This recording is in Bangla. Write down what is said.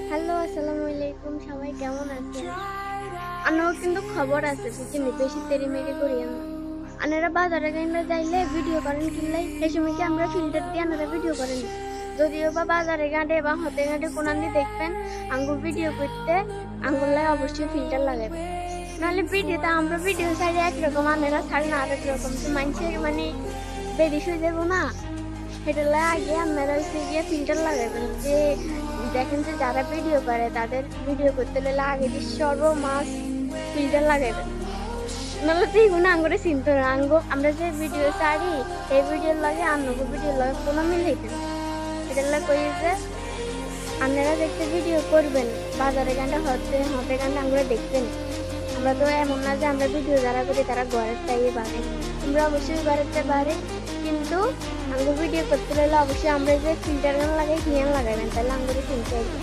হ্যালো, আসসালামু আলাইকুম। সবাই কেমন আছেন? আনারও কিন্তু খবর আছে বুঝছেন, বেশি তেড়িমেড়ি করিয়েন না। আনারা বাজারে কিনলে যাইলে ভিডিও করেন কিনলে সেই সময় কি আমরা ফিল্টার দিয়ে আনারা ভিডিও করেন না। যদিও বা বাজারে গাঁটে বা হতে গাঁটে কোনান্দি দেখবেন আঙ্গুর ভিডিও করতে আঙ্গুরলাই অবশ্যই ফিল্টার লাগাবে। নাহলে ভিডিওতে আমরা ভিডিও ছাড়ি একরকম আনারা ছাড়েন আরেক রকম, তো মানুষের মানে বেরিশ হয়ে যাবো না। সেটালে আগে আপনারা হচ্ছে গিয়ে ফিল্টার লাগাবেন, যে দেখেন যে যারা ভিডিও করে তাদের ভিডিও করতে হলে আগে যে সর্বমাস ফিল্টার লাগাবেন। নাহলে তো এগুলো আঙ্গুরে চিনতে না আমরা যে ভিডিও ছাড়ি এই ভিডিওর লাগে আন্নগো ভিডিওর লাগে কোনো মিল হইতে না। এটার লাগে কই যে আপনারা দেখতে ভিডিও করবেন বাজারে গানটা হতে হতে গানটা আমরা দেখবেন। আমরা তো এমন না যে আমরা ভিডিও যারা করি তারা ঘরের চাইয়ে পারে, আমরা অবশ্যই ঘরেতে পারে, কিন্তু আমাকে ভিডিও করতে হলে অবশ্যই আমরা যে ফিল্টার গান লাগাই কি গান লাগাবেন তাহলে আমাদের চিনতে হবে।